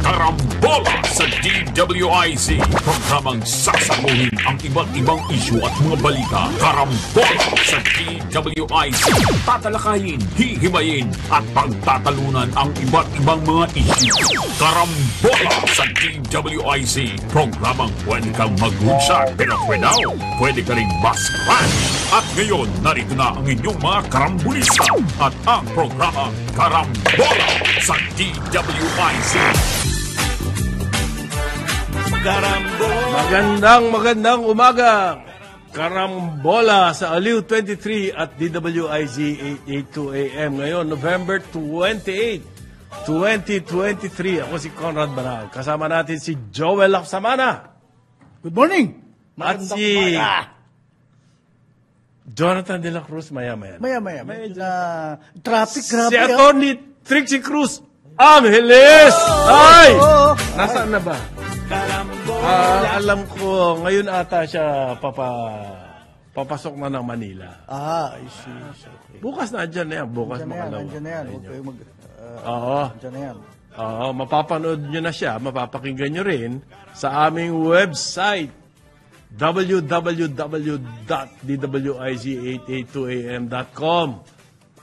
Karambola sa DWIZ. Programang sasaguhin ang iba't ibang isyu at mga balita. Karambola sa DWIZ. Tatalakayin, hihimayin at pagtatalunan ang iba't ibang mga isyu. Karambola sa DWIZ. Programang pwede kang mag-good pero pwede ka rin mas-crash. At ngayon, narito na ang inyong mga karambulista at ang programa Karambola sa DWIZ. Magandang umaga. Karambola sa Aliw 23 at DWIZ 882 AM. Ngayon, November 28, 2023. Ako si Conrad Banal. Kasama natin si Joel Lacsamana. Good morning. At si Jonathan De La Cruz, maya-maya. Maya. Traffic, grabe. Si Atty. Trixie Cruz Angeles! Ay! Nasaan na ba? Alam ko, ngayon ata siya papasok na ng Manila. I see. Okay. Bukas na dyan na yan. Bukas makalawa. Nandiyan na yan. Huwag kayo Oo. Nandiyan na yan. Oo, mapapanood nyo na siya, mapapakinggan nyo rin sa aming website www.dwiz882am.com.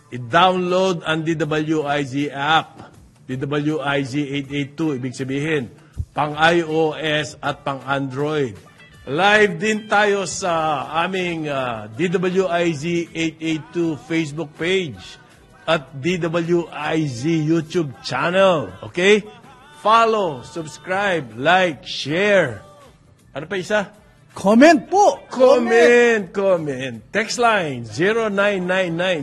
I-download ang DWIZ app. DWIZ 882, ibig sabihin, pang iOS at pang Android. Live din tayo sa aming DWIZ 882 Facebook page at DWIZ YouTube channel. Okay? Follow, subscribe, like, share. Ano pa isa? Comment po! Comment. Text line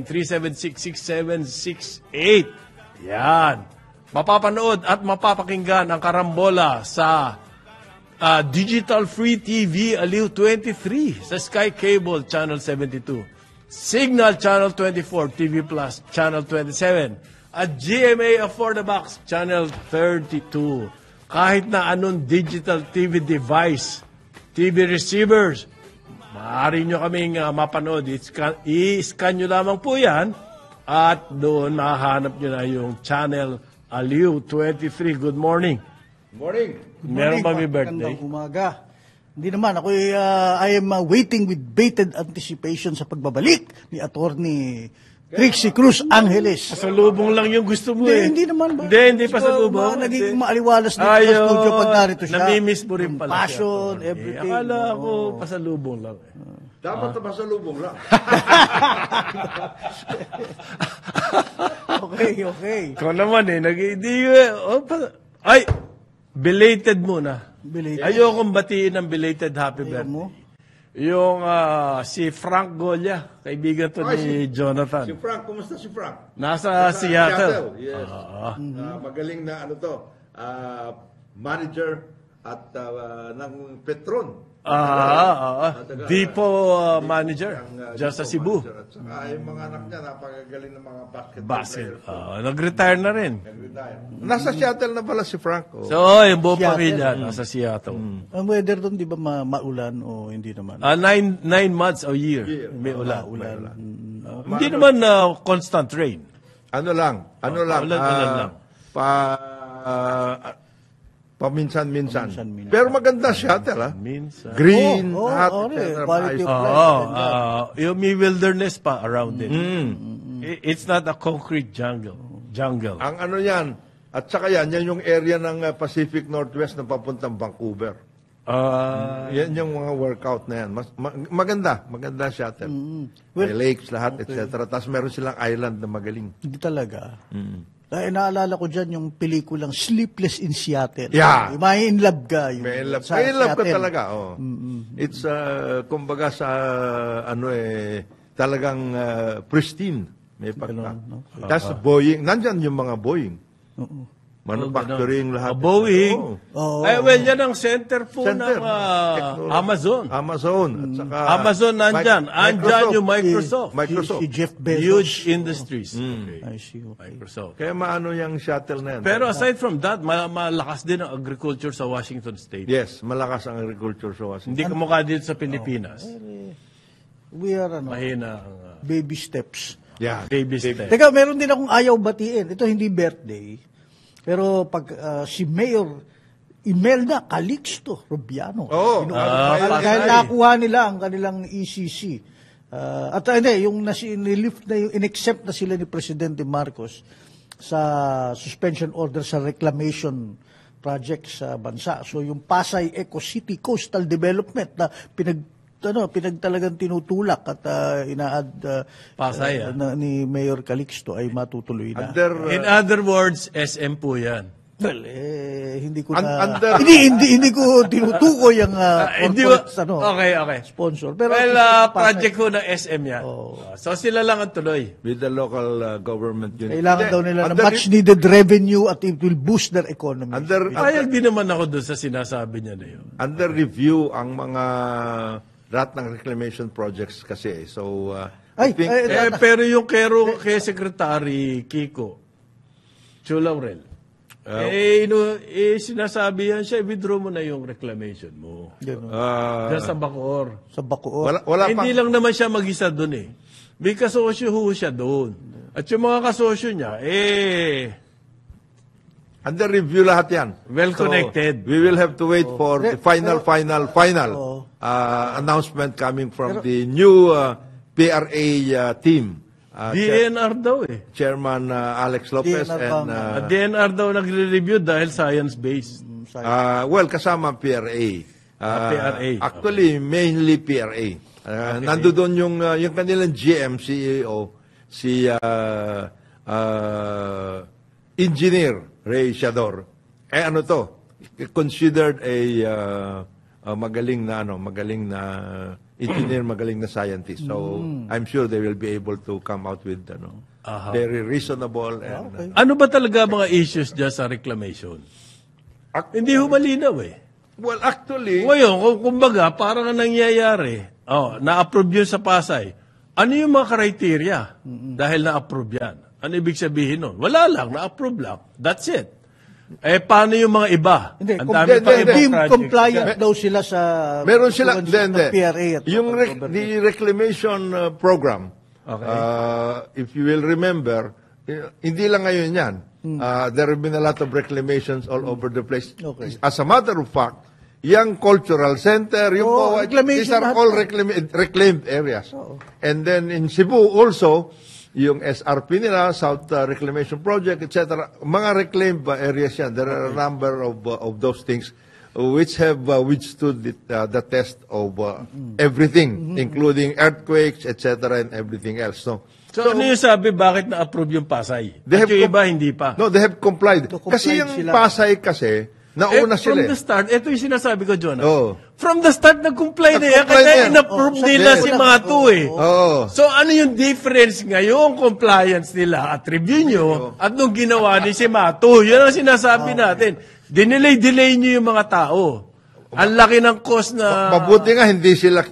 0999-376-6768. Yan. Mapapanood at mapapakinggan ang Karambola sa Digital Free TV Aliw 23 sa Sky Cable Channel 72, Signal Channel 24, TV Plus Channel 27, at GMA Afford the Box Channel 32. Kahit na anong digital TV device, TV receivers, maaari nyo kaming mapanood. I-scan nyo lamang po yan at doon mahanap nyo na yung channel Aliw 23. Good morning. Morning. Meron ba may birthday? Magandang umaga. Hindi naman. Ako I am waiting with bated anticipation sa pagbabalik ni Atty. Trixie Cruz Angeles. Pasalubong lang yung gusto mo Hindi naman ba? Hindi pasalubong. Naging maaliwalas dito sa studio pag narito siya. Namimiss mo rin pala passion, siya. everything. Akala ko pasalubong lang. Dapat na pasalubong lang. Okay. Ikaw naman ay, belated muna. Belated. Ayokong batiin ng belated happy birthday. mo? Yung si Frank Golia, kaibigan to ni Jonathan. Si Frank, kumusta si Frank? Nasa Seattle. Yes. Magaling na manager at ng Petron. Depot manager dyan sa Cebu. At saka yung mga anak niya, napakagaling ng mga basketball player. Nag-retire na rin. Nasa Seattle na pala si Frank. So, yung buong pamilya nasa Seattle. Ang weather doon, di ba maulan o hindi naman? 9 months a year. May ulan. Hindi naman constant rain. Ano lang. Ulan lang. Paminsan-minsan. Pero maganda Seattle, ha? Minsan. Green, hot, quality of life. Yung may wilderness pa around it. It's not a concrete jungle. Ang ano yan, at saka yan yung area ng Pacific Northwest na papuntang Vancouver. Yan yung mga workout na yan. Maganda Seattle. May lakes, lahat, etc. Tapos meron silang island na magaling. Hindi talaga. Naalala ko dyan yung pelikulang Sleepless in Seattle. Yeah. May in love ka. May in love ka talaga. Oh. It's, kumbaga sa, talagang pristine. May pagka. Tapos Boeing, nandyan yung mga Boeing. Manufacturing lahat. Boeing. Well, yan ang center po ng Amazon. At saka Amazon nandyan. Andyan yung Microsoft. Si Jeff Bezos. Huge industries. I see. Okay. Microsoft. Kaya maano yung shuttle na yan. Pero aside from that, malakas din ang agriculture sa Washington State. Yes, malakas ang agriculture sa Washington. Hindi kamukha dito sa Pilipinas. We are Mahina ang baby steps. Yeah. baby step. Teka, meron din akong ayaw batiin. Ito hindi birthday. Pero pag si Mayor Imelda Calixto Rubiano, Oo. dahil nakuha nila ang kanilang ECC. At hindi, yung nilift na yung inaccept na sila ni Presidente Marcos sa suspension order sa reclamation project sa bansa. So yung Pasay Eco City Coastal Development na pinagtalagang tinutulak at Pasay, ni Mayor Calixto ay matutuloy na. In other words, SM po yan. Well, hindi ko na Under- hindi ko tinutukoy ang Hindi ba? corporate, Okay. sponsor. Pero Well, Pasay, project ho ng SM yan. So sila lang ang tuloy. With the local government unit. kailangan daw nila ng Under- much needed revenue at it will boost their economy. Payag din naman ako doon sa sinasabi niya na yun. Under review ang mga lahat ng reclamation projects kasi. So, I think... Pero yung kay Secretary Kiko Chulaurel, sinasabi yan siya, withdraw mo na yung reclamation mo. Diyan sa Bacoor. Sa Bacoor. wala Hindi lang naman siya mag-isa doon eh. May kasosyo ho siya doon. At yung mga kasosyo niya, under review lahat yan. well connected. So, we will have to wait for the final announcement coming from the new PRA team. DNR daw eh. Chairman Alex Lopez DNR and DNR daw nagre-review dahil science-based. well, kasama PRA. PRA. Actually, mainly PRA. Nandoon yung kanilang GM, CEO, si Engineer Ray Shador. Ano to? Considered a magaling na engineer, magaling na scientist. So, I'm sure they will be able to come out with very reasonable and Ano ba talaga mga issues dyan sa reclamation? Hindi ho malinaw eh. well, actually, Ngayon, kumbaga, parang ang nangyayari, na-approve yun sa Pasay. Ano yung mga criteria? Dahil na-approve yan. Ano ibig sabihin nun? Wala lang, na-approve lang. That's it. Paano yung mga iba? Hindi, Ang dami pa ibang deemed project. compliant daw sila sa meron sila, ng PRA at yung the reclamation program, if you will remember, hindi lang ngayon yan. There have been a lot of reclamations all over the place. Okay. As a matter of fact, yung cultural center, yung these reclamation are lahat all na. reclaimed areas. And then in Cebu also, yung SRP nila, South Reclamation Project, etc. Mga reclaimed areas yan. There are a number of those things which have withstood the test of everything, including earthquakes, etc. and everything else. So So, ano yung sabi, bakit na-approve yung Pasay? At yung iba, hindi pa. No, they have complied. Complied Kasi yung sila. Pasay kasi, nauna From sila. the start, ito yung sinasabi ko, Jonah. Oo. From the start, nag-comply na yan. Nag-comply na Kaya yan. in-approve nila yes. si Matu eh. Oo. So, ano yung difference ngayong compliance nila at review nyo at nung ginawa ni si Matu? Yun ang sinasabi natin. Dinelay-delay nyo yung mga tao. Ang laki ng cost na... Mabuti nga, hindi sila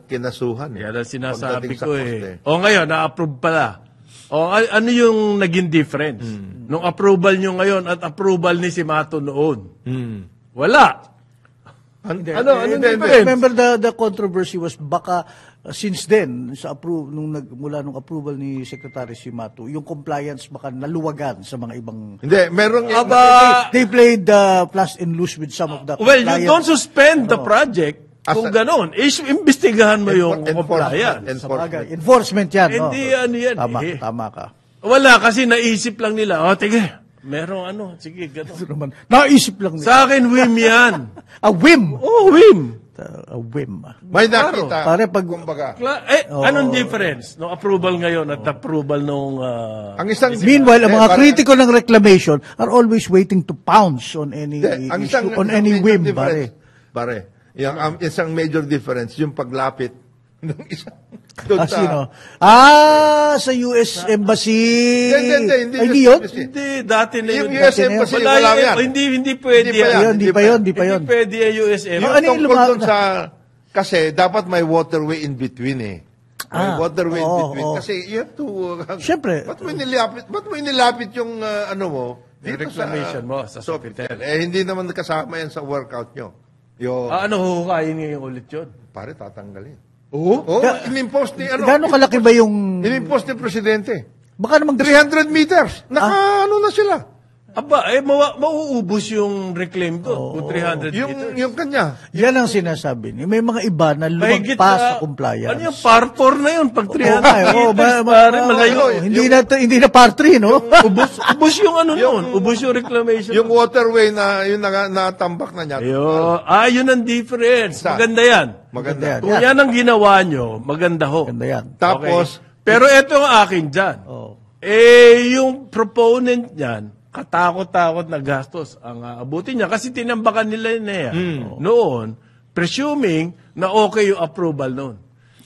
kinasuhan. Yan ang sinasabi Pagdating sa ko cost eh. O ngayon, na-approve pala. O ano yung naging difference? Nung approval nyo ngayon at approval ni si Mato noon? Wala. Anong difference? Remember the controversy was baka since then mula nung approval ni Secretary Simato, yung compliance baka naluwagan sa mga ibang Hindi, merong... they played fast and loose with some of the Well, you compliance. don't suspend the project kung gano'n. Imbestigahan mo yung compliance. Enforcement yan. Hindi ano yan. Tama ka. Wala, kasi naisip lang nila, tige, merong sige, gano'n. Naman, naisip lang nila. Sa akin, whim yan. A whim. Oh, whim. A whim. May nakita. Pare pag kumbaga. Anong difference nung approval ngayon at approval nung... Ang isang... Meanwhile, ang mga kritiko ng reclamation are always waiting to pounce on any ang issue, on any whim, pare. Yung isang major difference, yung paglapit ng isang... doon sa... Sino? Sa US Embassy. Hindi yun? Hindi, dati na Yung yun. US Embassy, Wala wala yun. yan. Hindi pwede yan. Hindi pa yun. Hindi pwede yung US Yung Ano yung tungkol doon sa... Kasi dapat may waterway in between eh. May waterway in between. Kasi you have to... Siyempre. Ba't mo inilapit yung ano mo? Dito reclamation mo sa Sofitel. Hindi naman kasama yan sa workout nyo. Ano huhukayin ngayon ulit yun? Pare, tatanggalin. Oo? In-impose ni ano? Gaano kalaki ba yung... In-impose ni Presidente. Baka naman... 300 meters. Ano na sila? Aba, mauubos yung reclaim ko kung 300 liters. Yung kanya. Yan ang sinasabi niya. May mga iba na Mahigit lumagpas na- sa compliance. Ano yung par 4 na yun pag 300 Oo, liters, pare, malayo. hindi na par 3, no? Ubus yung ano nun, ubus yung reclamation. Yung waterway na yung natambak na niya. Yun ang difference. Sa- Maganda yan. Maganda. Kung yan ang ginawa nyo, maganda ho. Ganda yan. Tapos, Pero ito ang akin dyan. Oh. Yung proponent niyan, katakot-takot na gastos ang aabutin niya kasi tinambakan nila yun noon, presuming na okay yung approval noon.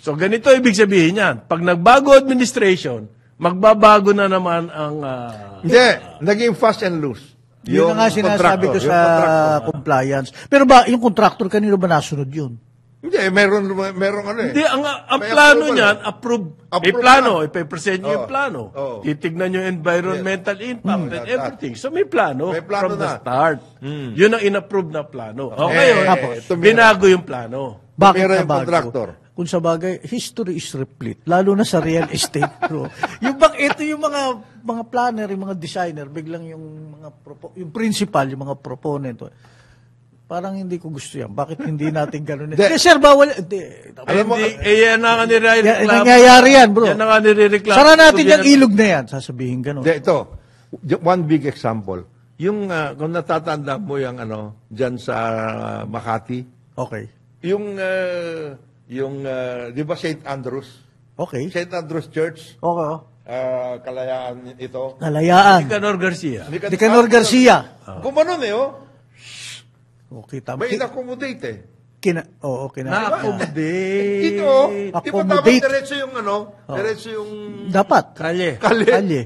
So ganito ibig sabihin yan. Pag nagbago administration, magbabago na naman ang... hindi, naging fast and loose. Yun na nga sinasabi ko contractor, sa yung contractor. compliance. Pero ba, yung contractor, kanino ba nasunod yun? Hindi, meron ano eh. Hindi, ang May plano approval niyan, eh. approve. May Approve plano, na. ipapresent niyo yung plano. Oo. Titignan yung environmental impact and that. everything. So may plano, May plano from the na. start. Yun ang in-approve na plano. Okay, tumira. binago yung plano. Bakit Tumira na yung bago? contractor. Kung sa bagay, history is replete. Lalo na sa real estate, bro. Ito yung mga planner, yung mga designer, biglang yung yung principal, yung mga proponent. Parang hindi ko gusto yan. Bakit hindi natin ganun? Hindi, sir, bawal. Alam mo, yan ang nirereklamo. Nangyayari yan, bro. Yan ang nirereklamo. Sara natin yung ilog na yan. Sasabihin ganun. Hindi, ito. One big example. Yung, kung natatanda mo yung dyan sa Makati, Okay. yung, di ba St. Andrews? Okay. St. Andrews Church, Okay. Oh. Kalayaan ito. Nalayaan. Nicanor Garcia. Nicanor Garcia. Gumanon Okay, tama. May in-accommodate eh. Na-accommodate. Dito, di ba dapat Accommodate. diretso yung diretso yung... Dapat. Kalye. Kalye.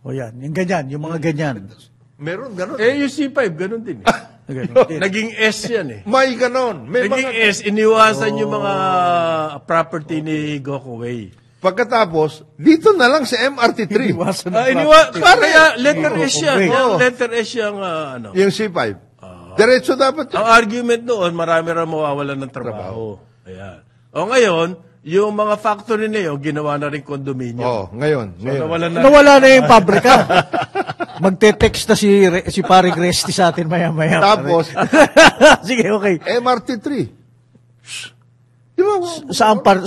O yan. Yung ganyan. Yung mga ganyan. Meron ganon. Yung C5, ganun din. Ganun. Naging S yan eh. May ganon. May Naging mga... S, iniwasan yung mga property ni Gokong Wei. Pagkatapos, dito na lang sa MRT3. Iwasan ng Kaya letter S yan. Oo. Letter S yung ano. Yung C5. Diretso dapat yun. Ang argument noon, marami rin mawawalan ng trabaho. Ayan. O ngayon, yung mga factory na yun, ginawa na rin kondominyo. Ngayon. Nawalan na. Nawala na yung pabrika. Magte-text na si Pare Gresti sa atin maya-maya. Tapos, Sige, okay. MRT3. Di ba? Saan part?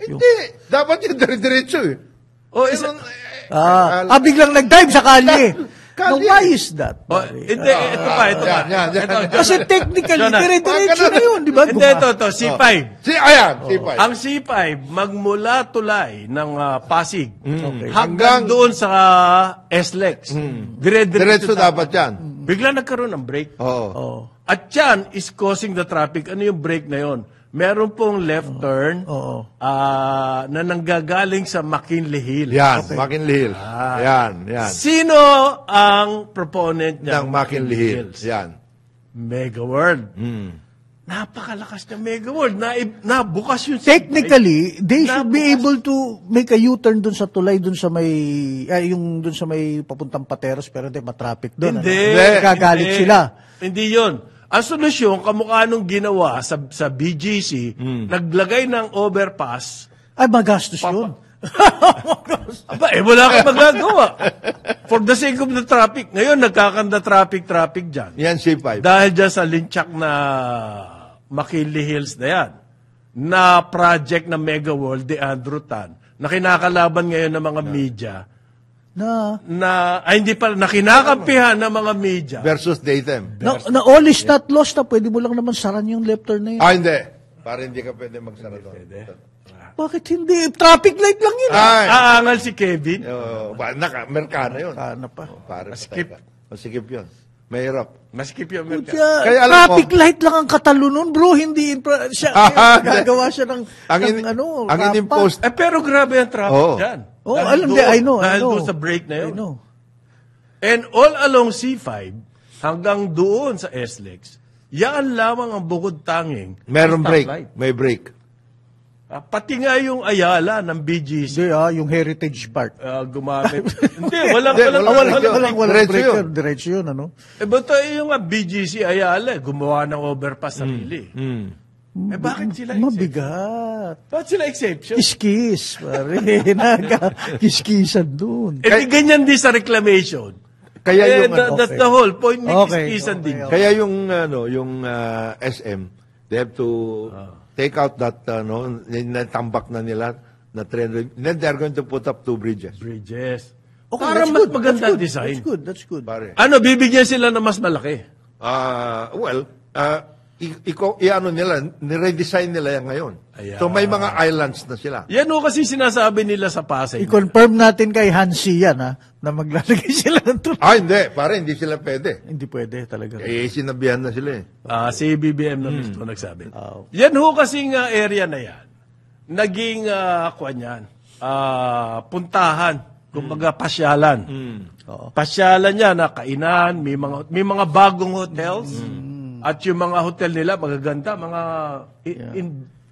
Yung, Hindi. Dapat yung dire-diretso eh. biglang nag-dive sa kalye. Now, Kalye. why is that? Hindi, ito pa. Yan. Kasi technically, Jonah. dire-diretso na yun, di ba? Hindi, ito, C5. C5. Ang C5, magmula tulay ng Pasig Okay. hanggang doon sa SLEX. Diretso dapat yan. Bigla nagkaroon ng break. Oo. At yan is causing the traffic. Ano yung break na yon? Meron pong left turn na nanggagaling sa McKinley Hills. Yan, McKinley Hills. Yan. Sino ang proponent niya? Ng McKinley Hills. Yan. Mega World. Napakalakas ng Mega World. Nabukas yung Technically, they should be able to make a U-turn dun sa tulay, dun sa may papuntang Pateros, pero hindi, matraffic dun. Hindi. Gagalit sila. Hindi yun. Ang solusyon, kamukha nung ginawa sa BGC, naglagay ng overpass. Ay, magastos yun. Wala kang magagawa. For the sake of the traffic. Ngayon, nagkakanda traffic dyan. Yan C5. Dahil dyan sa linchak na McKinley Hills na yan, na project ng Mega World, de Andrew Tan, na kinakalaban ngayon ng mga media, hindi pala, na kinakampihan ng mga media. Versus Datem. Na all is not lost na pwede mo lang naman saran yung left turn na yun. Hindi. Para hindi ka pwede magsara doon. Bakit hindi? Traffic light lang yun. Aangal si Kevin. Merkano yun. Ano pa? Maskip. Masikip yun. Mahirap. Maskip yung Amerika. Kaya alam Traffic mo- light lang ang katalo nun, bro. Hindi gagawa siya ng ang rampa. in-impose, Pero grabe ang traffic Oo. dyan. Oh, Dahil alam doon- niya, I know. Dahil doon sa break na I yun. know. And all along C5, hanggang doon sa SLEX, yan lamang ang bukod tanging. meron break. stoplight. May break. Pati nga yung Ayala ng BGC, Hindi, yung heritage part. gumamit. Hindi, walang Diretso break yun. yun. Diretso yun, ano? But yung BGC Ayala, gumawa ng overpass sarili. Bakit sila exception? Mabigat. Bakit sila exception? Kiskis, pare. Kiskisan dun. Ganyan din sa reclamation. Kaya yung that's the whole point. May Okay, kiskisan din. okay. kaya yung SM, they have to take out that natambak na nila na 300. Then they're going to put up 2 bridges. Bridges. Okay, Para that's mas good. maganda That's ang good. design. That's good. Pare. Ano, bibigyan sila ng mas malaki? Niredesign nila yan ngayon. Ayan. So may mga islands na sila. Yan o kasi sinasabi nila sa Pasay. I-confirm natin kay Hansi yan, na maglalagay sila ng tulay. Hindi. Pare, hindi sila pwede. Hindi pwede talaga. Sinabihan na sila eh. Si BBM na mismo nagsabi. Yan ho kasing area na yan. Naging, puntahan. Kumbaga, pasyalan. Pasyalan niya na kainan, may mga bagong hotels. At yung mga hotel nila, magaganda, mga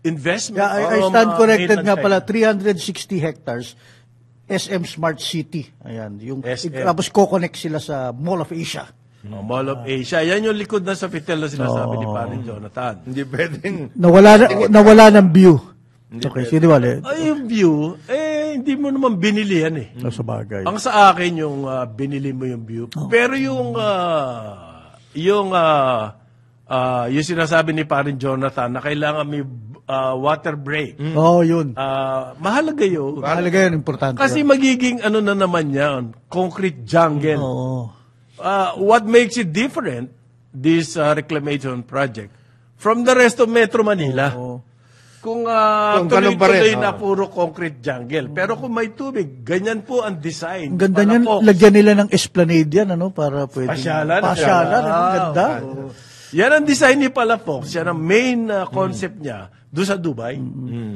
investment. Yeah, I stand corrected nga pala, 360 hectares, SM Smart City. Ayan, SM. tapos co-connect sila sa Mall of Asia. Mall of Asia. Yan yung likod na sa Sofitel na sinasabi ni Paring Jonathan. Hindi pwedeng... Nawala ng view. Okay, sige wala. Ay, yung view, hindi mo naman binili yan eh. Sa bagay. Ang sa akin yung binili mo yung view. Pero yung sinasabi ni Parin Jonathan na kailangan may water break. Yun. Mahalaga yun. Mahalaga yun, importante. Kasi magiging ano na naman yan, concrete jungle. What makes it different, this reclamation project, from the rest of Metro Manila? Kung ganun pa rin, tuloy-tuloy na puro concrete jungle. Pero kung may tubig, ganyan po ang design. Ang ganda niyan, lagyan nila ng esplanade yan, para pwede. Pasyalan. Pasyalan, ang ganda. Yan ang design ni Palafox. Yan ang main concept niya doon sa Dubai.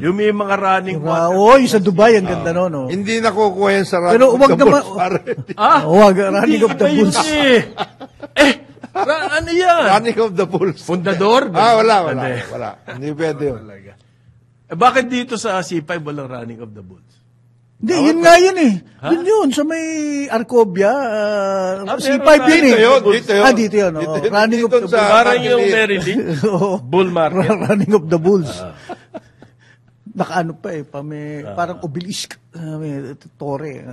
Yung may mga running water. Sa Dubai, ang ganda no. Hindi nakukuha yan sa Pero Running of wag the naman. Bulls, pare. Wag, Running of the Iba Bulls. yun ano yan? Running of the Bulls. Fundador? Wala. Hindi. Hindi pwede yun. Bakit dito sa C5 walang running of the bulls? Hindi, yun nga yun eh. Yun, sa may Arcobia. C5 yun eh. Dito yun. Dito yun. Running of the Bulls. Parang yung Maryland. Bull market. Running of the Bulls. Nakaano pa parang obelisk. May tore.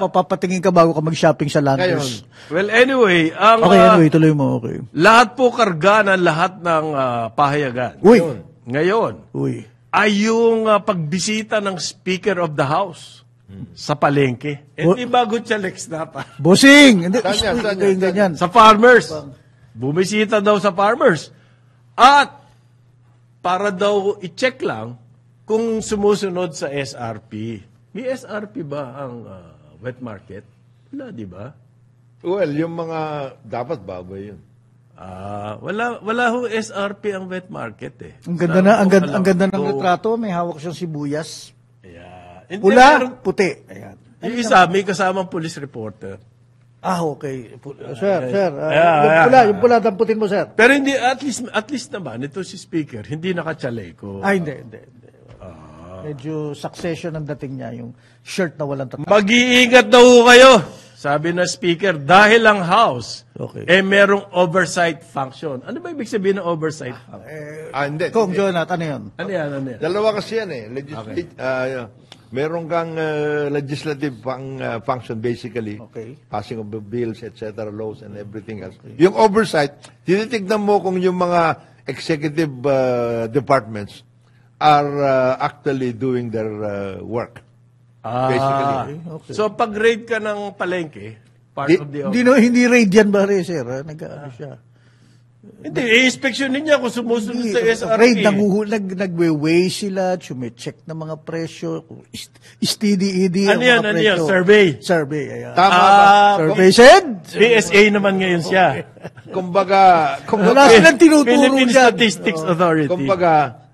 Papatingin ka bago ka mag-shopping sa Landers. Well, anyway, anyway, tuloy mo. Okay. Lahat po karga ng lahat ng pahayagan. Ngayon, ay yung pagbisita ng Speaker of the House sa palengke. Hindi bago Chalex na pa. Bossing! Hindi, Saan ganyan. Sa farmers. Bumisita daw sa farmers. At para daw i-check lang kung sumusunod sa SRP. May SRP ba ang wet market? Wala, di ba? Well, yung mga dapat baboy yun. Wala ho SRP ang wet market eh. Ang ganda ng retrato, may hawak siyang sibuyas. Yeah. Pula, puti. Ayan. Yung isa, may kasamang police reporter. Okay. Sir. Yung pula, damputin mo, sir. Pero hindi, at least naman, ito si Speaker, hindi naka-chaleco. Hindi. Medyo succession ang dating niya, yung shirt na walang tatak. Mag-iingat daw kayo, sabi na Speaker, dahil ang House, merong oversight function. Ano ba ibig sabihin ng oversight function? Hindi. Kung Jonathan, ano yun? Ano yan? Dalawa kasi yan eh. Meron kang legislative function basically. Passing of the bills, etc., laws and everything else. Yung oversight, tinitignan mo kung yung mga executive departments are actually doing their work. Basically. So pag raid ka ng palengke, part of the Hindi raid yan ba, sir? Nag-ano siya? Hindi, i-inspeksyonin niya kung sumusunod sa SRP. Raid, nagwe-weigh sila, check ng mga presyo, steady ang mga presyo. Survey, ayan. Tama Survey said? PSA naman ngayon siya. Kumbaga, wala silang tinuturo Philippine dyan. Statistics Authority.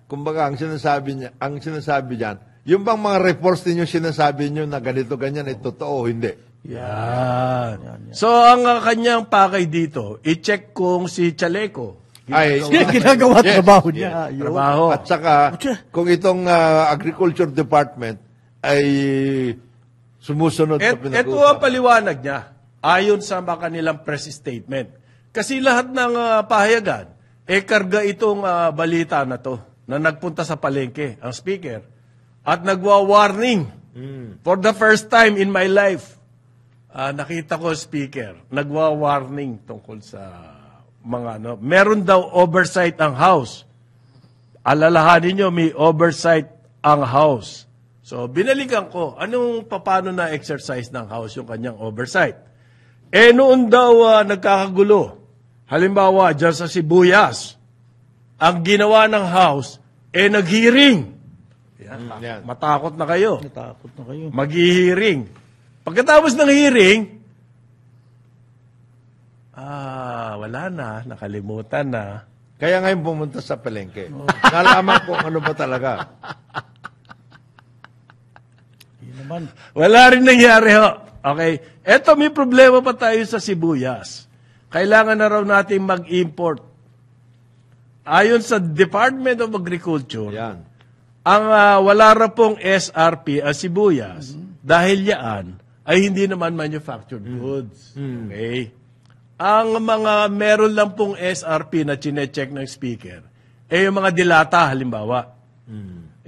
Kumbaga, ang sinasabi diyan, yung bang mga reports ninyo sinasabi nyo na ganito, ganyan, ay totoo o hindi? Yan. So, ang kanyang pakay dito, i-check kung si Chaleco ginagawa trabaho niya. Trabaho. At saka, kung itong Agriculture Department ay sumusunod sa pinag-uusapan. Ito ang paliwanag niya, ayon sa kanilang press statement. Kasi lahat ng pahayagan, karga itong balita na to, na nagpunta sa palengke, ang speaker, at nagwa-warning for the first time in my life. nakita ko speaker, nagwa-warning tungkol sa mga meron daw oversight ang House. Alalahanin nyo, may oversight ang House. So, binalikan ko, paano na-exercise ng House yung kanyang oversight? Noon daw nagkakagulo. Halimbawa, dyan sa Sibuyas, ang ginawa ng House, nag-hearing. Yan. Matakot na kayo. Natakot na kayo. Mag-hearing. Pagkatapos ng hearing, wala na, nakalimutan na. Kaya ngayon pumunta sa palengke. Nalaman ko ano ba talaga. Yun naman. Wala rin nangyari ho. Okay? Eto, may problema pa tayo sa sibuyas. Kailangan na raw natin mag-import. Ayon sa Department of Agriculture, Yan. ang wala ra pong SRP ang sibuyas, dahil yan ay hindi naman manufactured goods. Okay? Ang mga meron lang pong SRP na chinecheck ng speaker, yung mga dilata halimbawa.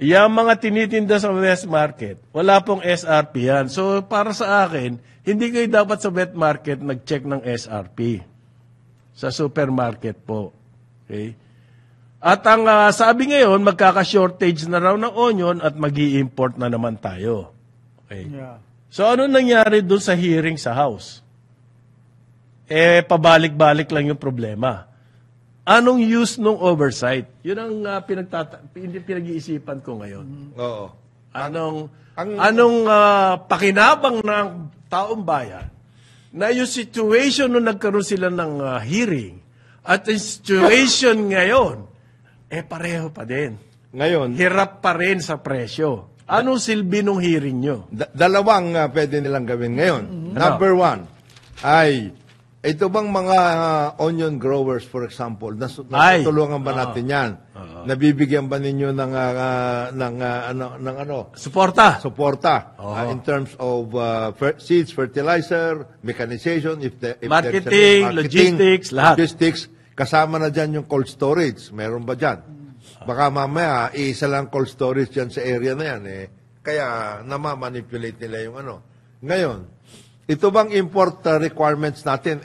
Yung mga tinitinda sa west market, wala pong SRP yan. So para sa akin, hindi kayo dapat sa wet market nag-check ng SRP. Sa supermarket po. Okay? At ang sabi ngayon, magkaka-shortage na raw ng onion at mag-i-import na naman tayo. Okay? Yeah. So ano nangyari doon sa hearing sa House? Pabalik-balik lang yung problema. Anong use nung oversight? Yun ang pinag-iisipan ko ngayon. Oo. Anong pakinabang ng taong bayan na yung situation nung nagkaroon sila ng hearing at yung situation ngayon, pareho pa din. Ngayon, Hirap pa rin sa presyo. Anong silbi nung hearing nyo? dalawang pwede nilang gawin ngayon. Number one, ay ito bang mga onion growers, for example, natutulungan ba natin yan? Nabibigyan ba ninyo ng Suporta. suporta in terms of seeds, fertilizer, mechanization, if Marketing, logistics, lahat. Logistics, kasama na dyan yung cold storage. Meron ba dyan? Baka mamaya, isa lang cold storage dyan sa area na yan. Kaya namamanipulate nila yung ano. Ngayon, ito bang import requirements natin,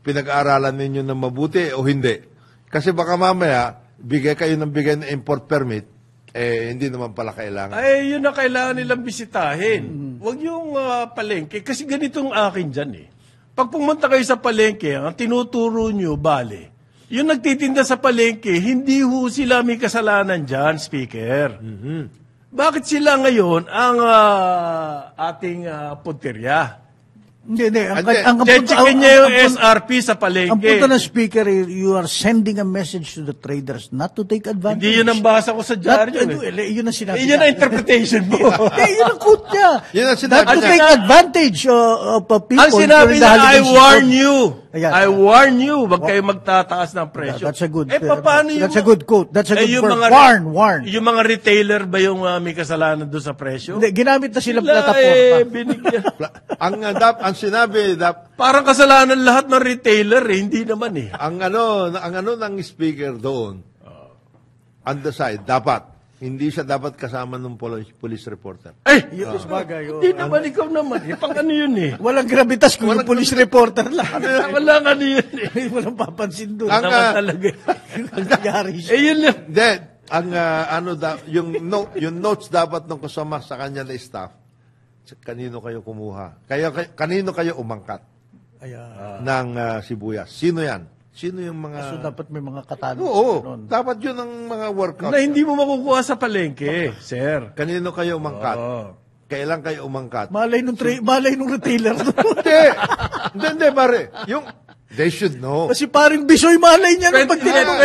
pinag-aaralan ninyo na mabuti o hindi? Kasi baka mamaya, bigay kayo ng bigay ng import permit, hindi naman pala kailangan. Yun na kailangan nilang bisitahin. Huwag yung palengke. Kasi ganitong akin dyan Pag pumunta kayo sa palengke, ang tinuturo nyo, bale, yung nagtitinda sa palengke, hindi ho sila may kasalanan dyan, speaker. Bakit sila ngayon ang ating punterya? Hindi. Checkin niya yung SRP sa palengke. Ang punto ng speaker, you are sending a message to the traders not to take advantage. Hindi yun ang basa ko sa dyaryo. Yun ang sinabi Yun ang interpretation mo. Yun ang quote niya. Yun ang sinabi Not to niya. take advantage of people. Ang sinabi during the niya, I holiday warn season. you. Ayan. I warn you. Huwag kayo magtataas ng presyo. That's a good. Paano yung... That's a good quote. That's a good yung word. mga, Warn. Yung mga retailer ba yung may kasalanan doon sa presyo? Hindi, ginamit na silang Wala, plataforma. binigyan. ang sinabi, Parang kasalanan lahat ng retailer hindi naman ang ano ng speaker doon, on the side, hindi siya dapat kasama ng police reporter. Yun, bagay. Hindi naman, ikaw naman. Pang ano yun Walang gravitas kung yung police reporter lang. Walang ano yun Walang papansin doon. Ang, naman talaga. Nangyari siya. Yun lang. Then, yung notes dapat ng kasama sa kanya na staff, kanino kayo kumuha? Kanino kayo umangkat Ayan. ng sibuyas? Sino yan? Sino yung mga... So, dapat may mga katanong. Oo, dapat yun ang mga workout. Na hindi mo makukuha sa palengke, sir. Kanino kayo umangkat? Kailan kayo umangkat? Malay nung retailer. Hindi, pare. They should know. Kasi paring Bisoy malay niya nung pagtinanong.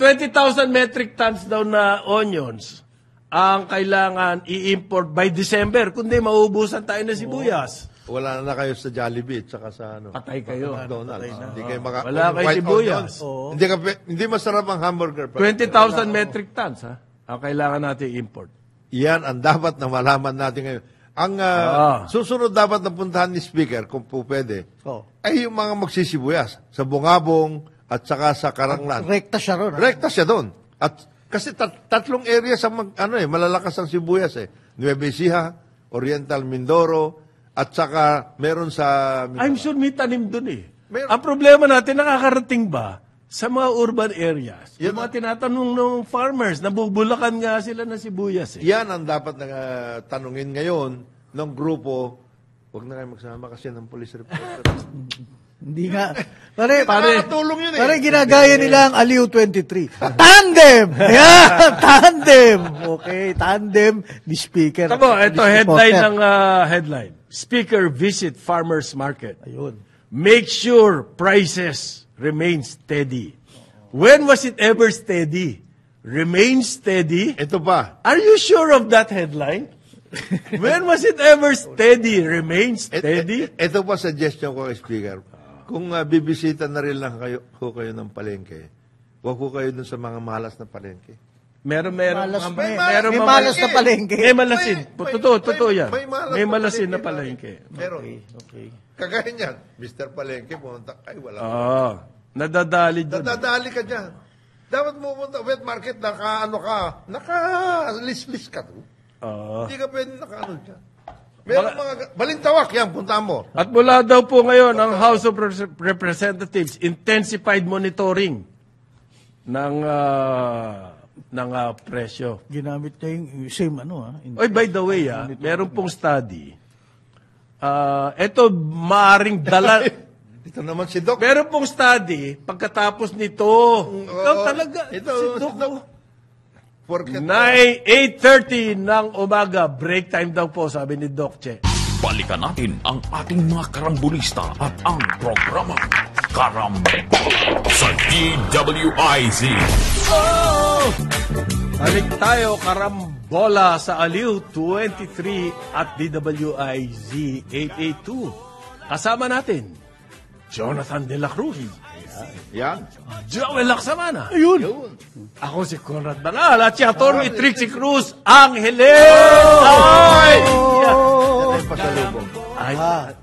20,000 metric tons daw na onions ang kailangan i-import by December. Kundi mauubusan tayo ng sibuyas. Wala na kayo sa Jollibee at saka sa Patay kayo. McDonald's. Hindi kayo Wala kayo white sibuyas. onions. Hindi masarap ang hamburger. 20,000 metric tons, ang kailangan natin i-import. Yan ang dapat na malaman natin ngayon. Ang susunod dapat na puntahan ni Speaker, kung po pwede, ay yung mga magsisibuyas sa Bungabong at saka sa Karanglan. Rekta siya ron. Rekta siya doon. At kasi tatlong area sa malalakas ang sibuyas Nueva Ecija, Oriental Mindoro, At saka, meron sa... I'm sure may tanim dun eh. Meron. Ang problema natin, nakakarating ba sa mga urban areas? Yan Yung mga tinatanong ng farmers, nabubulakan nga sila ng sibuyas eh. Yan ang dapat na tanungin ngayon ng grupo. Huwag na kayo magsama kasi ng police reporter. Hindi nga. Pare, Nakakatulong yun eh. pare ginagaya nila ang Aliw 23. Tandem! Ayan, tandem! Okay, tandem ni Speaker. Tabo, ito ni headline supporter. ng headline. Speaker visit farmers market. Ayun. Make sure prices remain steady. When was it ever steady? Remain steady? Ito pa. Are you sure of that headline? When was it ever steady? Remain steady? Ito pa suggestion ko kay Speaker. Kung bibisita na rin lang kayo ng palengke, huwag ko kayo dun sa mga malas na palengke. Meron. Malas, May may malas na palengke. May malasin. Totoo yan. May malasin na palengke. palengke. Meron. Okay. Kagaya niyan, Mr. Palengke, pumunta, ay wala. Nadadali dyan. Nadadali ka dyan. Dapat mo pumunta, wet market, naka-list ka doon. Hindi ka pwede naka-ano dyan. Meron mga, balintawak yan, punta mo. At mula daw po ngayon, ang House of Representatives intensified monitoring ng presyo. Ginamit niya yung same Oy, by the way, meron pong study. Ito, maaring dala... Ito naman si Doc. Meron pong study, pagkatapos nito, ikaw talaga, ito, si Doc, si Doc. Porket 8:30 ng umaga, break time daw po, sabi ni Doc Che. Balikan natin ang ating mga karambulista at ang programa Karambola sa DWIZ. Balik tayo, karambola sa Aliw 23 at DWIZ 882. Kasama natin, Jonathan De La Cruz, yan. Joel Laksamana. Ayun. Ako si Conrad Banal at si Atty. Trixie Cruz Angeles. Ay! Yan ay pasalubong. Ay,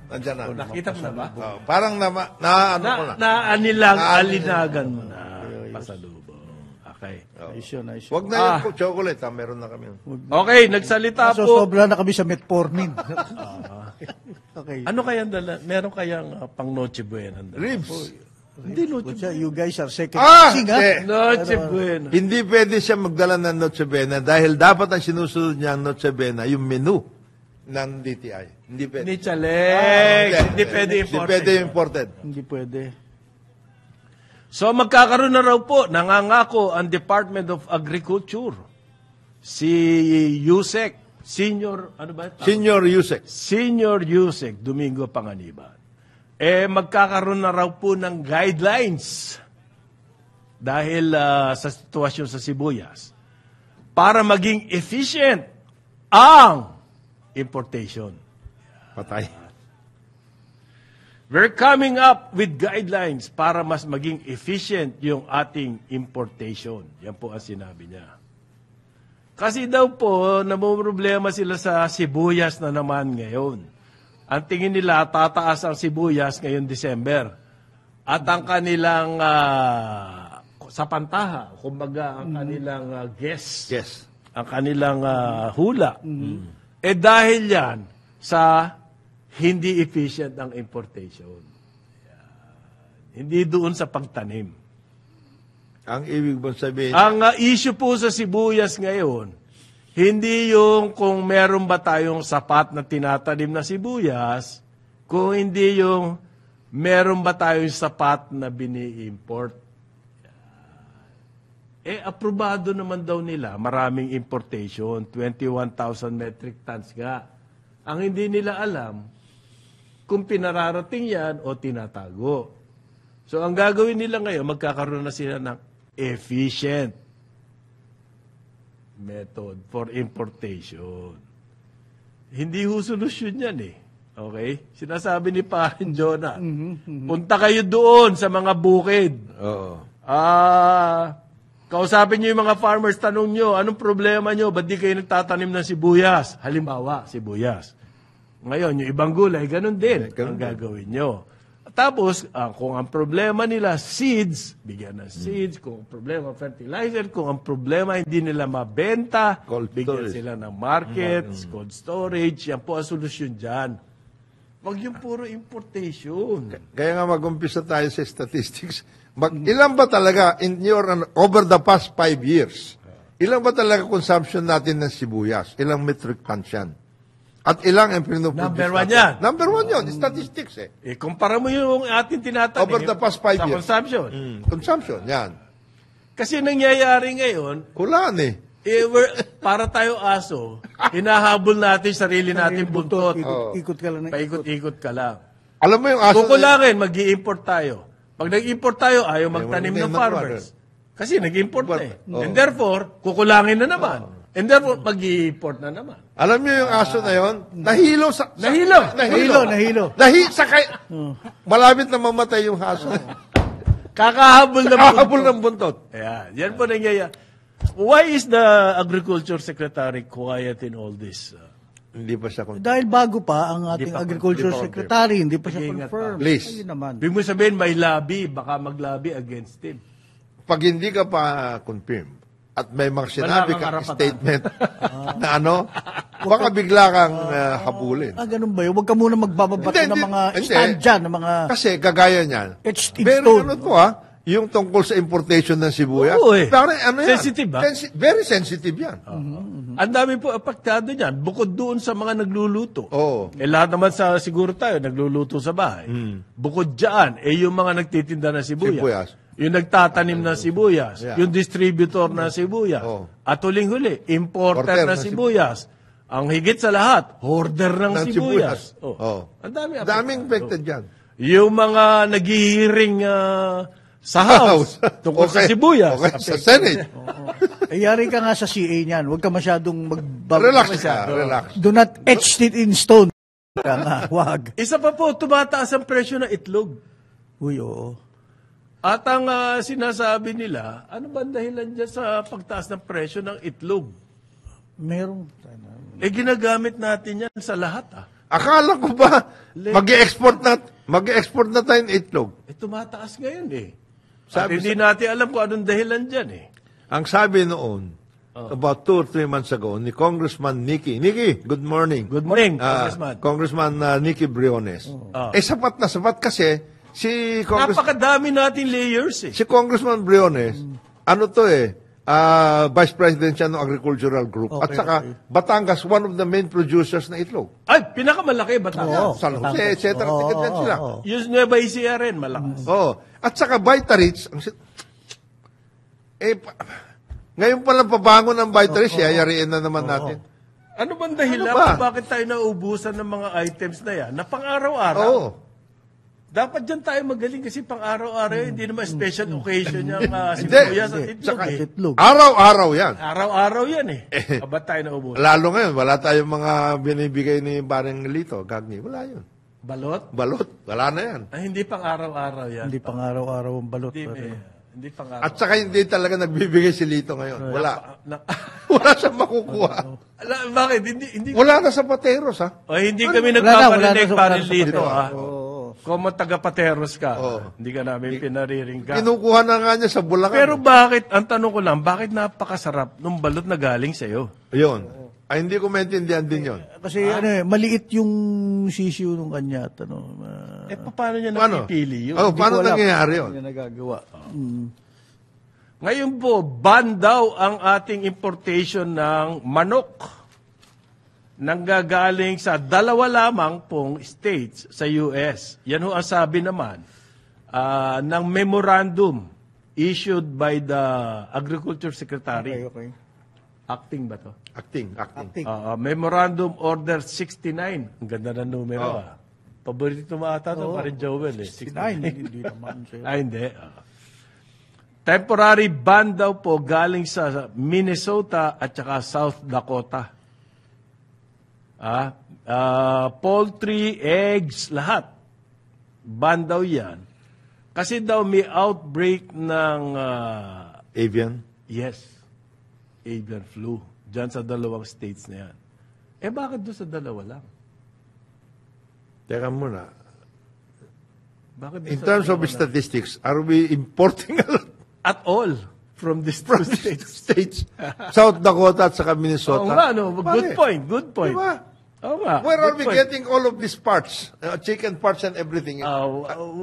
Nandyan na. nakita mo na ba? Parang ano ko na. Alinagan mo na. Pasalubong. Okay. Nice yun. Wag na yung chocolate, meron na kami. Okay, nagsalita So, po. sobra na kami sa metformin. Okay. Ano kayang dala? Meron kayang pang Noche Buena? Ribs. Hindi Noche Kutsa, you guys are second Ah! guessing, ha? Eh. Noche Buena. Hindi pwede siya magdala ng Noche Buena dahil dapat ang sinusunod niya ang Noche Buena, yung menu ng DTI. Hindi pwede. Ni Chalex. Hindi pwede Hindi imported. pwede imported. Hindi pwede. So magkakaroon na raw po, nangangako ang Department of Agriculture. Si Yusek, Senior, ano ba? Senior Yusek. Senior Yusek Domingo Panganiban. Magkakaroon na raw po ng guidelines dahil sa sitwasyon sa sibuyas para maging efficient ang importation. Patay. We're coming up with guidelines para mas maging efficient yung ating importation. Yan po ang sinabi niya. Kasi daw po, namumroblema sila sa sibuyas na naman ngayon. Ang tingin nila, tataas ang sibuyas ngayong December. At ang kanilang sa pantaha, kumbaga ang kanilang guess, Yes. ang kanilang hula. Dahil yan sa hindi efficient ang importation. Yan. Hindi doon sa pagtanim. Ang ibig mong sabihin, Ang issue po sa sibuyas ngayon, hindi yung kung meron ba tayong sapat na tinatanim na sibuyas, kung hindi yung meron ba tayong sapat na bini-import. Aprobado naman daw nila, maraming importation, 21,000 metric tons nga. Ang hindi nila alam, kung pinararating yan o tinatago. So ang gagawin nila ngayon, magkakaroon na sila ng efficient method for importation. Hindi ho solusyon yan eh. Okay? Sinasabi ni Parin Jonah, punta kayo doon sa mga bukid. oo. Kausapin nyo yung mga farmers, tanong nyo, anong problema nyo? Ba't di kayo nagtatanim ng sibuyas? Halimbawa, sibuyas. Ngayon, yung ibang gulay, ganun din ang gagawin nyo. Tapos, kung ang problema nila, seeds, bigyan ng seeds. Kung ang problema, fertilizer. Kung ang problema, hindi nila mabenta, Cold bigyan storage. sila ng markets, cold storage. Yan po ang solusyon dyan. Wag yung puro importation. Kaya nga mag-umpisa tayo sa statistics. Ilan ba talaga, over the past 5 years, ilan ba talaga consumption natin ng sibuyas? Ilang metric tons yan? At ilang ang pinuproduce Number one natin? yan. Number one yun, statistics eh. Kumpara mo yung ating tinatanim Over the past 5 sa years. consumption. Consumption, yan. Kasi nangyayari ngayon, Kulaan eh. para tayo aso, hinahabol natin sarili natin buntot. Ikot ka lang ng ikot. Paikot-ikot ka lang. Alam mo yung aso Kukulangin, mag-i-import tayo. Pag nag-import tayo, ayaw magtanim magtanim ng ng farmers. Kasi nag-import na eh. Oh. And therefore, kukulangin na naman. And therefore, mag-i-import na naman. Alam niyo yung aso na yon, nahilo sa... Nahilo. Nahilo. Malapit na mamatay yung aso. Kakahabol na Kahabol ng buntot. Ayan. Yan po nangyayari. Why is the Agriculture Secretary quiet in all this? Hindi pa siya Dahil bago pa ang ating Hindi pa Agriculture confirm. Secretary, hindi pa siya Mag-iingat confirm. Please. Ayun naman. Ibig mo sabihin, may lobby. Baka mag-lobby against him. Pag hindi ka pa confirm at may mga sinabi kang ka karapatan. statement na baka bigla kang habulin. Ganun ba yun? Huwag ka muna magbababato ng mga stand dyan, ng mga... Kasi kagaya niyan. Etched in Very stone. yung tungkol sa importation ng sibuyas. Oo eh. Parang ano yan? Sensitive, ba? Very sensitive yan. Ang dami po apektado niyan. Bukod doon sa mga nagluluto. Oo. Lahat naman siguro tayo, nagluluto sa bahay. Bukod dyan, yung mga nagtitinda ng sibuyas. Sibuyas. Yung nagtatanim ng sibuyas. Yeah. Yung distributor ng sibuyas. Oo. At huling-huli, importer Importer ng ng sibuyas. Ang higit sa lahat, hoarder ng Ng sibuyas. sibuyas. Oo. Ang dami Daming affected yan. Yung mga naghihiring sa house tungkol sa sibuyas. Okay, sa Senate. Yari ka nga sa CA niyan. Huwag ka masyadong Relax ka. Relax. Do not etch it in stone. Ka nga, wag. Isa pa po, tumataas ang presyo ng itlog. Uy, oo. At ang sinasabi nila, ano ba ang dahilan dyan sa pagtaas ng presyo ng itlog? Meron. Ginagamit natin yan sa lahat. Akala ko ba, mag-export na tayo ng itlog. Tumataas ngayon eh. Sabi Hindi natin alam kung anong dahilan dyan eh. Ang sabi noon, about 2 or 3 months ago, ni Congressman Nicky, good morning. Good morning, Congressman. Congressman. Nicky Briones. Sapat na sapat kasi si Napakadami nating layers eh. si Congressman Briones, Vice President siya ng Agricultural Group. At saka, Batangas, one of the main producers na itlog. Ay, pinakamalaki Batangas. San Jose, et cetera, tigat sila. Yung Nueva Ecija rin, malakas. At saka, Vitarich, ngayon pa lang pabangon ng Vitarich, yayariin na naman natin. Ano bang dahilan Ano ba? kung bakit tayo naubusan ng mga items na yan na pang-araw-araw? Oo. Dapat dyan tayo magaling kasi pang-araw-araw, hindi naman special occasion yung sibuyas at itlog Saka, eh. Itlog. Araw-araw yan. Araw-araw yan eh. Ba't tayo naubusan? Lalo ngayon, wala tayong mga binibigay ni Bareng Lito, Gagni. Wala yun. Balot? Balot, wala na yan. Ay, hindi pang-araw-araw yan. Hindi pang araw-araw ang balot. Hindi pang-araw. At saka hindi talaga nagbibigay si Lito ngayon. Wala. Wala siyang makukuha. Bakit? Hindi. Wala na sa pateros, ha? O, hindi kami Wala na nagpaparinig sa parin pateros. dito, Oo. ha? Kung taga-pateros ka, hindi ka namin pinariringgan. Kinukuha na nga niya sa Bulacan. Pero bakit, ang tanong ko lang, bakit napakasarap nung balot na galing sa'yo? Yun. Ay, hindi ko maintindihan din yun. Kasi maliit yung sisiw nung kanya. Paano niya Paano? napipili yun? Paano nangyayari yun? Hindi nagagawa. Ngayon po, ban daw ang ating importation ng manok. Nanggagaling sa 2 lamang pong states sa US. Yan ho ang sabi naman ng memorandum issued by the Agriculture Secretary. Okay. Acting ba to? Acting. Memorandum Order 69. Ang ganda ng numero. Paborito mo ata ito, parin Joel. 69. Hindi naman siya. Hindi. Temporary ban daw po galing sa Minnesota at saka South Dakota. Poultry, eggs, lahat. Ban daw yan. Kasi daw may outbreak ng Avian? yes, avian flu. Diyan sa 2 states na yan. Bakit doon sa 2 lang? Teka muna. Bakit doon In sa terms of 2 lang? statistics, are we importing a lot At all from these 2 states. states? South Dakota at saka Minnesota? Oo nga, no? Good Pare, point, good point. Diba? Oo nga. Where are Good we point. getting all of these parts? Chicken parts and everything.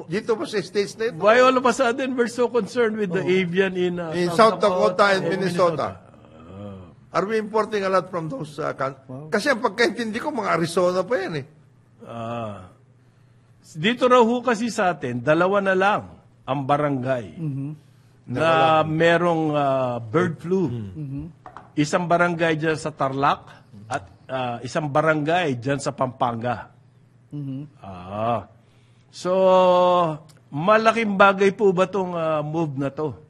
Dito pa sa States na ito. Why all of a sudden we're so concerned with the avian in South Dakota and Minnesota. Are we importing a lot from those Kasi ang pagkaintindi ko, mga Arizona pa yan eh. Dito raw ho kasi sa atin, 2 na lang ang barangay na merong bird flu. Isang barangay dyan sa Tarlac at isang barangay dyan sa Pampanga. So, malaking bagay po ba itong move na to?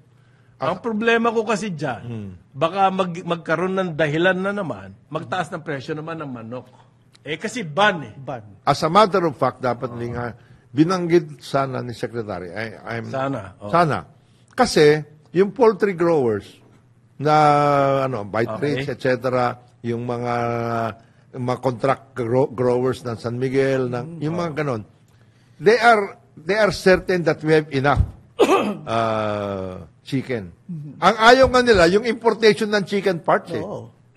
Ang problema ko kasi dyan, baka magkaroon ng dahilan na naman, magtaas ng presyo naman ng manok. Kasi ban eh. Ban. As a matter of fact, dapat nga binanggit sana ni Secretary. Sana. Sana. Kasi, yung poultry growers na bite rates, etc., yung mga contract growers ng San Miguel, yung mga ganon, they are certain that we have enough chicken. Ang ayaw nga nila, yung importation ng chicken parts eh.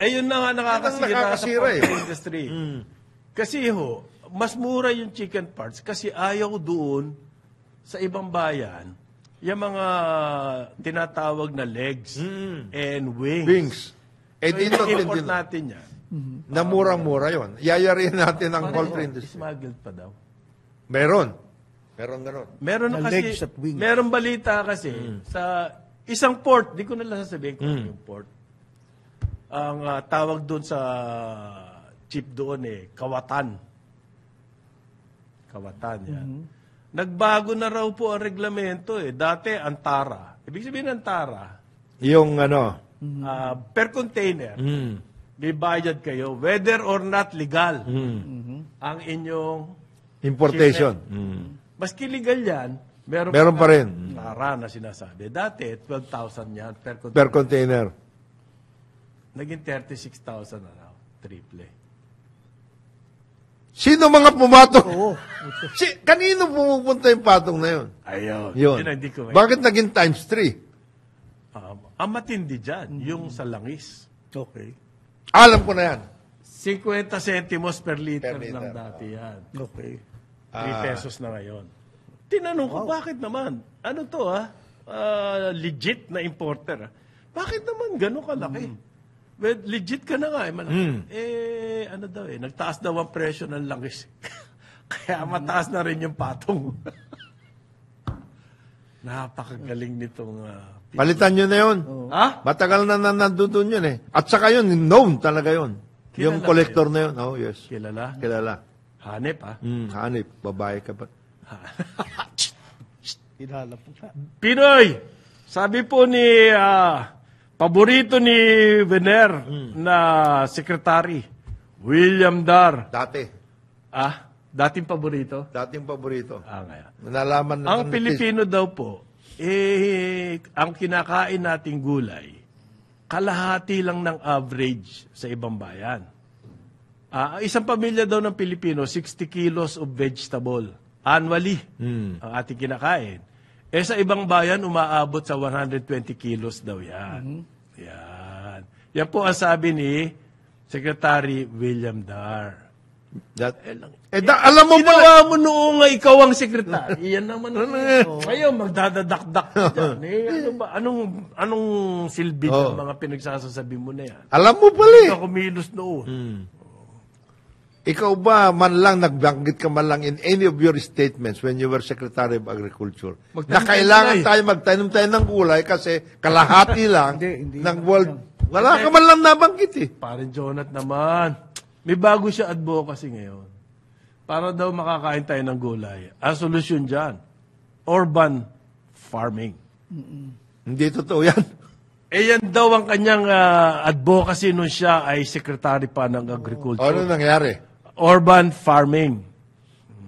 Yun na nga nakakasira sa poultry industry. Kasi mas mura yung chicken parts kasi ayaw doon sa ibang bayan yung mga tinatawag na legs and wings. Eh, So, dito import natin yan. na murang-mura yun. Yayarin natin ang poultry industry. Smuggled pa daw. Meron. Meron ganon. Meron Na kasi, legs at wings. meron balita kasi sa isang port, di ko na lang sasabihin kung ano yung port. Ang tawag doon sa chip doon Kawatan. Kawatan yan. Nagbago na raw po ang reglamento Dati, Antara. Ibig sabihin Antara, Yung per container, may bayad kayo, whether or not legal ang inyong importation. maski legal yan, Meron pa rin. Antara na sinasabi. Dati, 12,000 yan per container. Per container. Naging 36,000 na raw. Triple. Sino mga pumatong? Kanino pumupunta yung patong na yun? Ayun. Yun. Yun ang hindi ko Bakit naging times 3? ang matindi dyan, yung sa langis. Okay. Alam ko na yan. 50 centimos per liter, Per liter. lang dati yan. Okay. 3 pesos na ngayon. Tinanong ko, bakit naman? Ano to legit na importer. Bakit naman gano'n kalaki? Well, legit ka na nga malaki. Ano daw nagtaas daw ang presyo ng langis. Kaya mataas na rin yung patong. Napakagaling nitong Palitan nyo na yun. Ha? Matagal na nandun yun At saka yun, known talaga yun. Yung Kilala collector na yun. Oh, yes. Kilala? Kilala. Hanep, Hanip, babae ka pa. Kilala po ka. Pinoy, sabi po ni paborito ni Vener na secretary, William Dar. Dati. Dating paborito? Dating paborito. Ngayon. Nalaman na Ang Pilipino daw po, ang kinakain nating gulay, kalahati lang ng average sa ibang bayan. Isang pamilya daw ng Pilipino, 60 kilos of vegetable annually ang ating kinakain. Sa ibang bayan, umaabot sa 120 kilos daw yan. Yan. Yan po ang sabi ni Secretary William Dar. Alam mo pala. Ginawa mo noong ikaw ang sekretary. Yan naman. Ngayon, magdadadakdak ka dyan. Anong silbi ng mga pinagsasasabi mo na yan? Alam mo pala Ikaw kumilos noon. Ikaw ba man lang nagbanggit ka man lang in any of your statements when you were Secretary of Agriculture na kailangan tayo magtanim tayo ng gulay kasi kalahati lang Hindi ng world. Wala ka man lang nabanggit Parin Jonat naman. May bago siya advocacy ngayon. Para daw makakain tayo ng gulay. Ang solusyon dyan, urban farming. Hindi totoo yan. Yan daw ang kanyang advocacy nung siya ay secretary pa ng agriculture. Ano nangyari? Urban farming.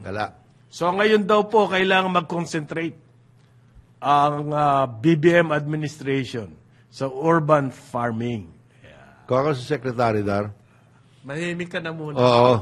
Wala. So ngayon daw po, kailangan mag-concentrate ang BBM administration sa urban farming. Kung ako si Secretary Dar, Mahimik ka na muna. oo.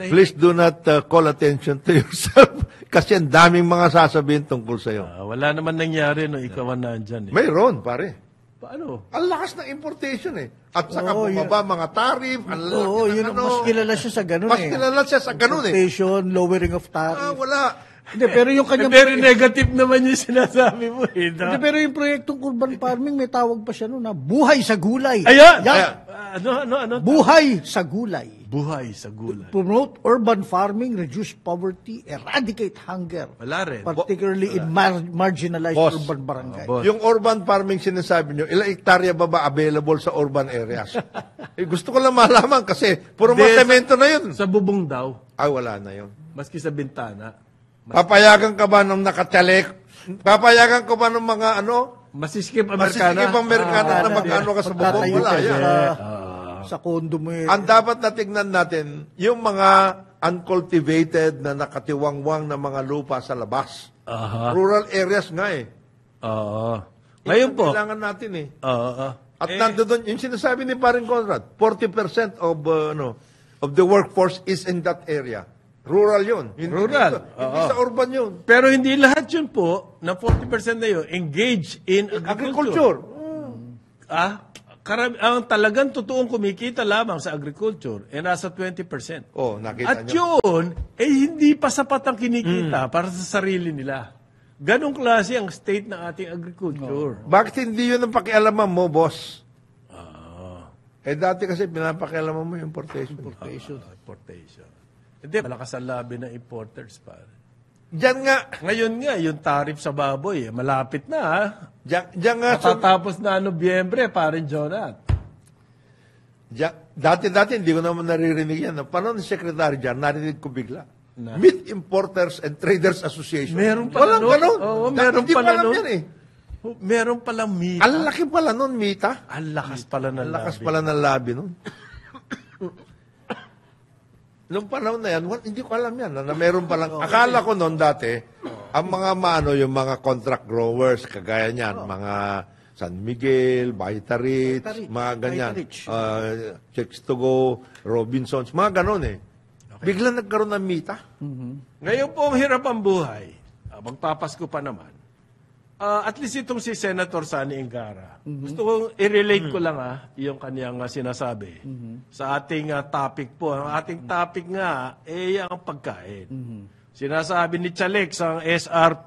Please do not call attention to yourself kasi ang daming mga sasabihin tungkol sa'yo. Wala naman nangyari no ikaw ang nandyan. Mayroon, pare. Paano? Ang lakas ng importation eh. At saka Oo, bumaba mga tariff, ang laki Oo, ng yun, mas kilala siya sa ganun Mas eh. kilala siya sa ganun eh. Importation, lowering of tariff. Wala. Hindi, pero yung kanyang... Very negative naman yung sinasabi mo eh. Hindi, pero yung proyektong urban farming, may tawag pa siya noon na buhay sa gulay. Ayan! Yan. Ano? Buhay sa gulay. Buhay sa gulay. Promote urban farming, reduce poverty, eradicate hunger. Wala rin. Particularly in marginalized Boss. urban barangay. Boss. Yung urban farming sinasabi nyo, ilang hektarya ba available sa urban areas? Gusto ko lang malaman kasi puro Hindi, mga semento na yun. Sa bubong daw, Ay, wala na yun. maski sa bintana, Papayagan ka ba ng nakatsalek? Papayagan ka ba ng mga masiskip Amerikana. masisikip Amerikana na mag-ano ka sa bubong? Magtatayo Wala ka yan. sa condo mo eh. Ang dapat na tignan natin, yung mga uncultivated na nakatiwangwang na mga lupa sa labas. Aha. Rural areas nga eh. Oo. Ngayon po. Kailangan natin eh. Oo. At nandoon, yung sinasabi ni Paring Conrad, 40% of the workforce is in that area. Rural yun. Rural. Hindi sa urban yun. Pero hindi lahat yun po, na 40% na yun, engage in agriculture. Ang talagang totoong kumikita lamang sa agriculture, nasa 20%. Oh, nakita At nyo. yun, hindi pa sapat ang kinikita para sa sarili nila. Ganong klase ang state ng ating agriculture. Bakit hindi yun ang pakialaman mo, boss? Dati kasi pinapakialaman mo yung importation. Importation. Hindi, malakas ang labi ng importers, pare. Diyan nga, Ngayon nga, yung tariff sa baboy, malapit na, ha? diyan nga, Matatapos na Nobyembre, parin Jonat. dati hindi ko naman naririnig yan. Paano ni Secretary dyan, narinig ko bigla. Meat Importers and Traders Association. Meron pala Walang nun. ganun. Oo, meron Hindi pala pa alam nun. yan eh. Meron palang mita. Ang laki pala nun, Mita. Ang lakas pala ng Ang lakas labi. pala ng labi nun. Noong panahon na yan, hindi ko alam yan. Na meron palang, akala ko noon dati, ang mga yung mga contract growers, kagaya niyan, mga San Miguel, Baitarit, mga ganyan, Checks to Go, Robinsons, mga ganon eh. Bigla nagkaroon ng mita. Ngayon po ang hirap ang buhay. Magpapasko pa naman. At least itong si Senator Sani Engara. Gusto kong i-relate ko lang yung kaniyang sinasabi sa ating topic po. Ang ating topic nga, ang pagkain. Sinasabi ni Chalex, ang SRP,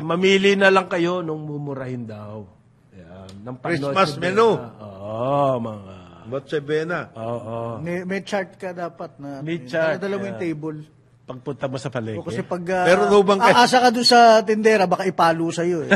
mamili na lang kayo nung mumurahin daw. Yan, ng Christmas Noche menu. Buena. Oo, mga... Noche Buena. Oo. May chart ka dapat na. May chart, Dala mo yung table. Pagpunta mo sa palengke. O kasi pag Meron daw bang aasa ka doon sa tindera, baka ipalo sa'yo eh.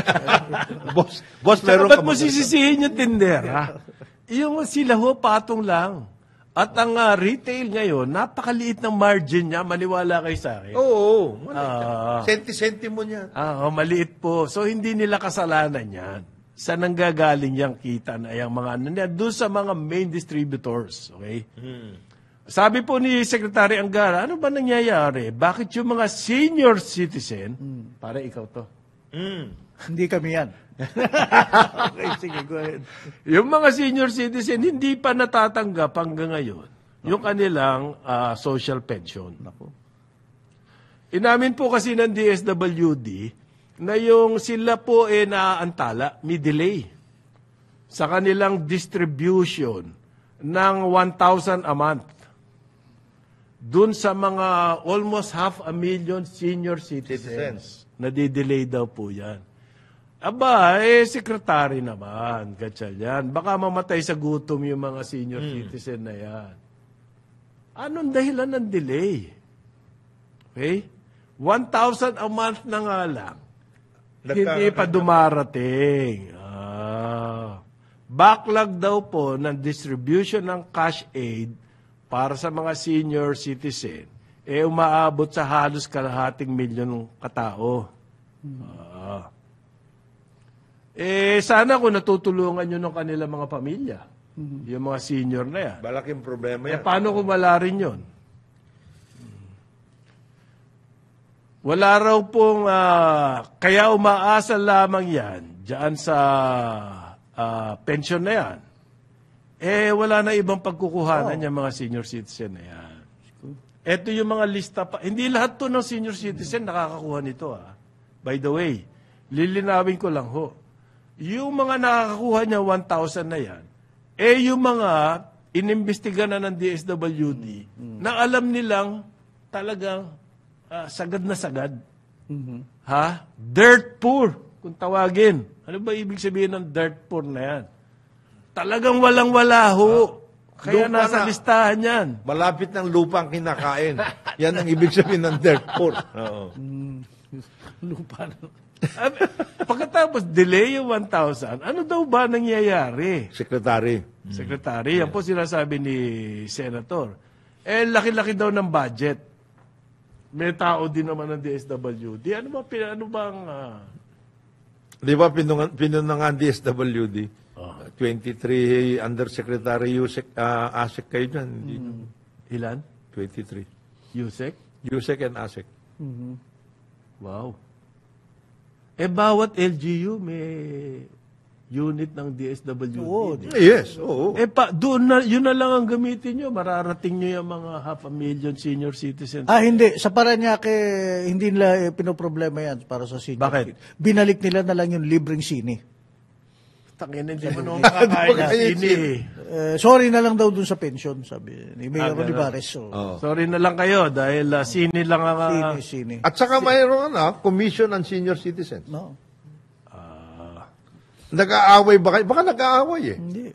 boss, Saka meron ba't ka mo sisisihin yung tindera? Yung sila ho, patong lang. At ang retail ngayon, napakaliit ng margin niya, maniwala kayo sa akin. Oo. Ah. Senti-senti mo niyan. Maliit po. So, hindi nila kasalanan yan. Saan nanggagaling yung kita na yung mga ano niya? Doon sa mga main distributors. Okay? Sabi po ni Secretary Angara, ano ba nangyayari? Bakit yung mga senior citizen, para ikaw to, Hindi kami yan. Okay, sige, go ahead. yung mga senior citizen, hindi pa natatanggap hanggang ngayon yung kanilang social pension. Inamin po kasi ng DSWD na yung sila po naaantala, may delay sa kanilang distribution ng 1,000 a month. Doon sa mga almost 500,000 senior citizens. Nadidelay daw po yan. Aba, sekretary naman, gatsa yan. Baka mamatay sa gutom yung mga senior citizen na yan. Anong dahilan ng delay? Okay? 1,000 a month na nga lang. Hindi pa dumarating. Backlog daw po ng distribution ng cash aid para sa mga senior citizen, umaabot sa halos kalahating milyon katao. Sana kung natutulungan nyo ng kanilang mga pamilya, yung mga senior na yan. Malaking problema yan. Paano kung wala rin yun? Wala raw pong, kaya umaasa lamang yan, dyan sa pension na yan. Wala na ibang pagkukuhanan yung mga senior citizen na yan. Ito yung mga lista pa. Hindi lahat to ng senior citizen nakakakuha nito. By the way, lilinawin ko lang ho. yung mga nakakakuha niya 1,000 na yan, yung mga inimbestiga na ng DSWD na alam nilang talagang sagad na sagad. Ha? Dirt poor, kung tawagin. Ano ba ibig sabihin ng dirt poor na yan? Talagang walang-wala ho. Kaya Lupa nasa na. listahan yan. Malapit ng lupang kinakain. Yan ang ibig sabihin ng dirt poor. Oo. Lupa. Pagkatapos delay yung 1,000, ano daw ba nangyayari? Secretary. Secretary, yan po sinasabi ni Senator. Laki-laki daw ng budget. May tao din naman ng DSWD. Ano bang... Di ba pinunangan DSWD? 23 Undersecretary Yusek, ASEC kayo dyan. Hindi nyo. Ilan? 23. Yusek? Yusek and ASEC. Wow. Bawat LGU may unit ng DSWD. Oo. Yes, oo. Doon na, yun na lang ang gamitin nyo. Mararating nyo yung mga 500,000 senior citizens. Hindi. Sa Paranaque, hindi nila pinoproblema yan para sa senior. Bakit? Binalik nila na lang yung libreng sine. Tangina, hindi mo naman makakain na sini. Sorry na lang daw dun sa pension, sabi ni Mayor Olivares. So, Sorry na lang kayo dahil sini lang ang... sine. At saka mayroon commission on senior citizens. No? Nag-aaway ba kayo? Baka nag-aaway eh. Hindi.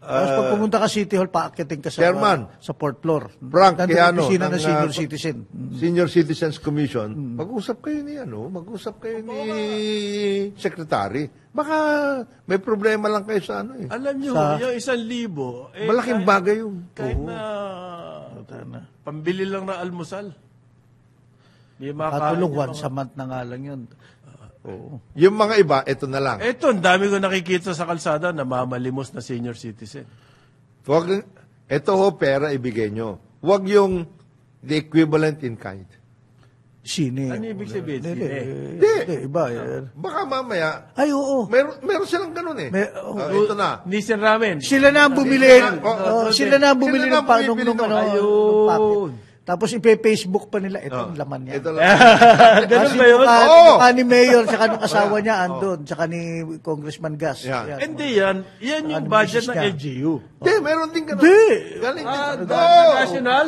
Tapos pag pumunta ka City Hall, paakitin ka sa, Chairman, sa 4th floor. Frank Nandun Quijano, ang opisina ng ng, senior citizen. Senior Citizens Commission, mag-usap kayo ni mag-usap kayo ni Secretary. Baka may problema lang kayo sa Alam nyo, yung 1,000, Malaking bagay yun. kahit na pambili lang na almusal. Hindi Katulong makakain. once a month na nga lang yun. Oo. Yung mga iba, ito na lang. Ito, ang dami ko nakikita sa kalsada na mamalimos na senior citizen. Ito pera ibigay nyo. Huwag yung the equivalent in kind. Sine. Ano ibig sabihin? Hindi, Sine? iba. Yan. Baka mamaya, Ay, oo. meron silang ganun eh. Ito na. Nissan Ramen. Sila na ang bumili. Oo, Sila na ang bumili Sila na ng bumibili nung ng- Ayun. packet. Tapos ipe-Facebook pa nila. Ito ang laman niya. Ito lang. Ganun ba yun? Mukha ni Mayor, tsaka nung asawa niya andun, tsaka ni Congressman Gas. Yan. Yan. Hindi yan. Yan yung budget ng LGU. Hindi, meron din ganun. Hindi. Galing din. National?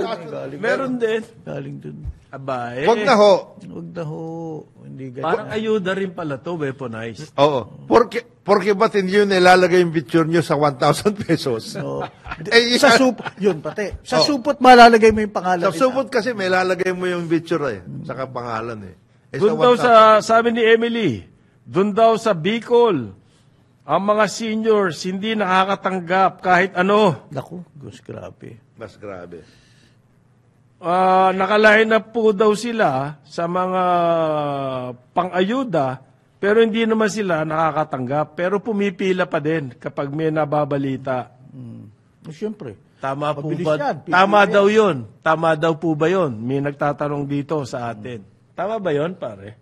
Meron din. Galing dun. Aba, Huwag na ho. Huwag na ho. Hindi ganyan. Parang ayuda rin pala to, weaponized. Oo. Porque ba't hindi yun nilalagay yung picture nyo sa 1,000 pesos? So, Eh, yun pati. Sa supot malalagay mo yung pangalan. Sa subot kasi may lalagay mo yung picture saka pangalan Doon daw sabi ni Emily, doon daw sa Bicol, ang mga seniors hindi nakakatanggap kahit ano. Naku, Gus, grabe. Mas grabe. Nakaline up po daw sila sa mga pang-ayuda, pero hindi naman sila nakakatanggap. Pero pumipila pa din kapag may nababalita. Siyempre. Tama po Mabilis ba? yan. Tama daw yun. Tama daw po ba yun? May nagtatanong dito sa atin. Tama ba yun, pare?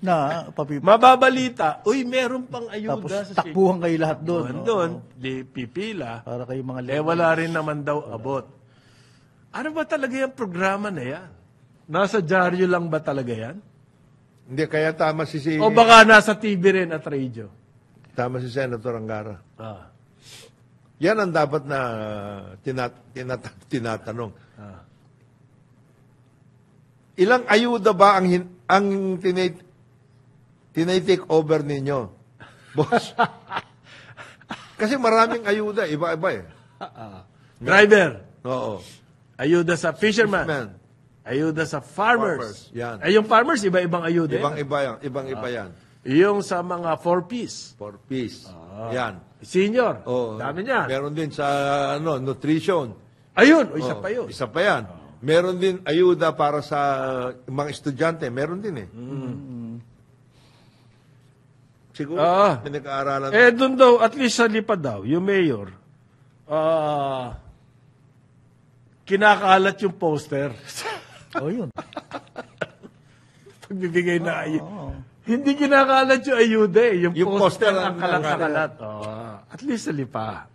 Na, Mababalita, uy, meron pang ayuda tapos sa takbuhan kayo lahat doon. doon, di pipila. Para kayo mga Wala rin naman daw abot. Ano ba talaga yung programa na yan? Nasa dyaryo lang ba talaga yan? Hindi, kaya tama si O baka nasa TV rin at radio? tama si Senator Angara. Ah. Yan ang dapat na tinatanong. Ilang ayuda ba ang tinitake over ninyo? Boss. Kasi maraming ayuda, iba-iba eh. Driver, Oo. ayuda sa fisherman, Man, ayuda sa farmers. Yan. Ay, yung farmers, iba-ibang ayuda. ibang-iba yan. Yung sa mga 4Ps. For peace. Yan. Senior, Oo. dami niya. Meron din sa nutrition. Ayun, isa pa yun. Isa pa yan. Meron din ayuda para sa mga estudyante. Meron din eh. Siguro, pinag-aaralan. Doon daw, at least sa lipad daw, yung mayor, kinakalat yung poster. yun. Pagbibigay na ayuda. Hindi kinakalat yung ayuda eh. Yung poster ang kalat-kalat. At least sa lipa.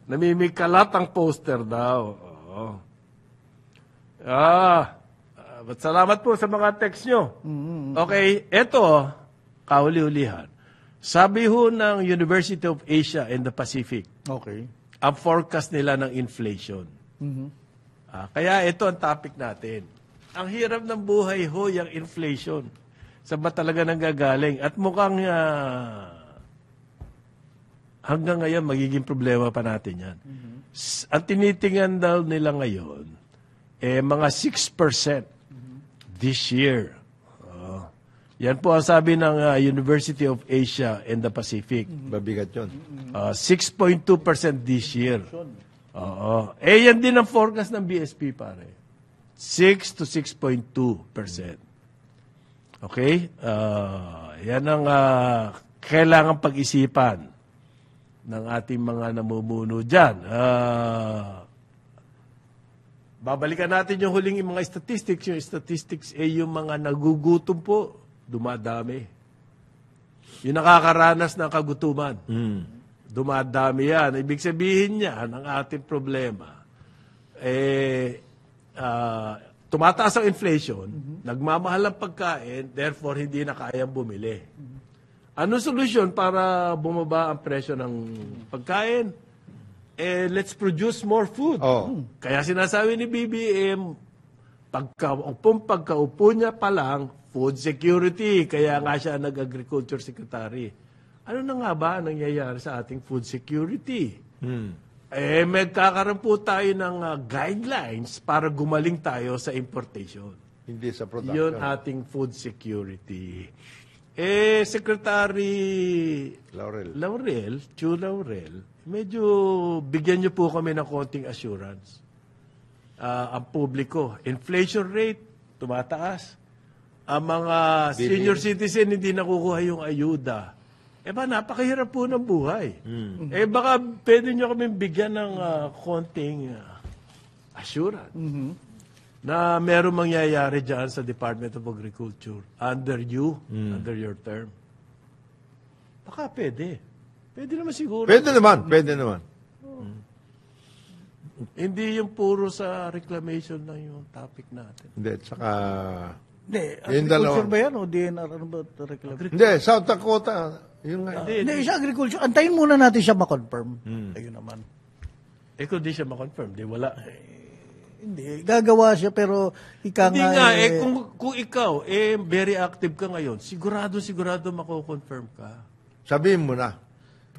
Namimikalat ang poster daw. Salamat po sa mga text nyo. Okay, eto, kahuli-hulihan. Sabi ho ng University of Asia and the Pacific, Okay. ang forecast nila ng inflation. Kaya ito ang topic natin. Ang hirap ng buhay ho, yung inflation. Saan ba talaga nanggagaling? At mukhang hanggang ngayon magiging problema pa natin yan. Ang tinitingnan daw nila ngayon, mga 6% this year. Yan po ang sabi ng University of Asia and the Pacific. Mabigat yun. 6.2% this year. Oo. Yan din ang forecast ng BSP, pare. 6 to 6.2%. Okay? Yan ang kailangan pag-isipan ng ating mga namumuno dyan. Babalikan natin yung huling mga statistics. Yung statistics yung mga nagugutom po, dumadami. Yung nakakaranas ng kagutuman, dumadami yan. Ibig sabihin niya, ang ating problema, tumataas ang inflation, nagmamahal ang pagkain, therefore hindi na kayang bumili. Ano solusyon para bumaba ang presyo ng pagkain? Let's produce more food. Kaya sinasabi ni BBM, pagkaupo niya pa lang, food security. Kaya nga siya nag-agriculture secretary. Ano na nga ba ang nangyayari sa ating food security? Magkakaroon po tayo ng guidelines para gumaling tayo sa importation. Hindi sa production. Yun ating food security. Secretary Chu Laurel, medyo bigyan niyo po kami ng konting assurance. Ang publiko, inflation rate, tumataas. Ang mga senior citizen hindi nakukuha yung ayuda. Napakahirap po ng buhay. Baka pwede nyo kami bigyan ng konting assurance na meron mangyayari dyan sa Department of Agriculture under your term. Baka pwede. Pwede naman siguro. Pwede naman. Hindi yung puro sa reclamation lang yung topic natin. Hindi, tsaka... Hindi, Yung agriculture dalawa. ba yan o DNR? Ano ba ito reklamo? Hindi, South Dakota. Yung nga. Hindi, sa agriculture. Antayin muna natin siya makonfirm. Ayun naman. Kung di siya makonfirm, di wala. Hindi, gagawa siya pero ika Hindi nga... nga, kung ikaw, very active ka ngayon, sigurado mako-confirm ka. Sabihin mo na.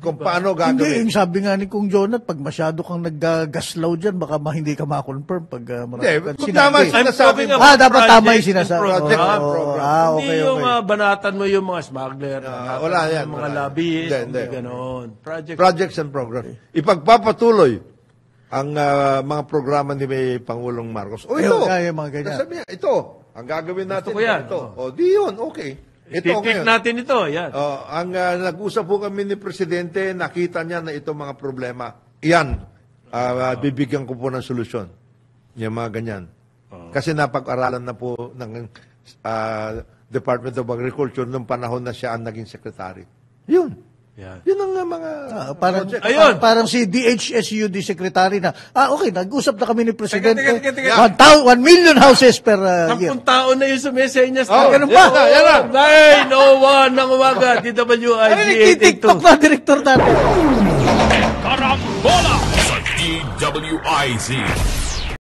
Kung paano Hindi, gagawin. yung sabi nga ni Kung Jonat, pag masyado kang naggagaslaw dyan, baka hindi ka ma-confirm pag Hindi, kang kung tama yung I'm sinasabi talking mo. about dapat tama yung project sinasabi. and Project program. and program. Hindi Okay. yung banatan mo yung mga smuggler, wala yan, yung mga wala. lobbyist, Hindi. hindi ganon. Projects and program. Ipagpapatuloy ang mga programa ni Pangulong Marcos. Ito. Kaya mga ganyan. Sabi niya, ito. Ang gagawin natin. Gusto ko yan. Ito. Di yun. Okay. Ito Titik ngayon. natin ito, yan. Ang nag-usap po kami ni Presidente, nakita niya na itong mga problema. Iyan, bibigyan ko po ng solusyon. Yung mga ganyan. Kasi napag-aralan na po ng Department of Agriculture nung panahon na siya ang naging secretary. Yun. Yan. Yun ang mga Parang, project. Ayun. parang si DHSUD secretary na, okay, nag-usap na kami ni Presidente. Teka. 1 million houses per year. 10 taon na yung sumesenyas. ganun ba? Yan na. 9:01 ng umaga, DWIG TikTok 82. na director natin. Karambola sa DWIZ.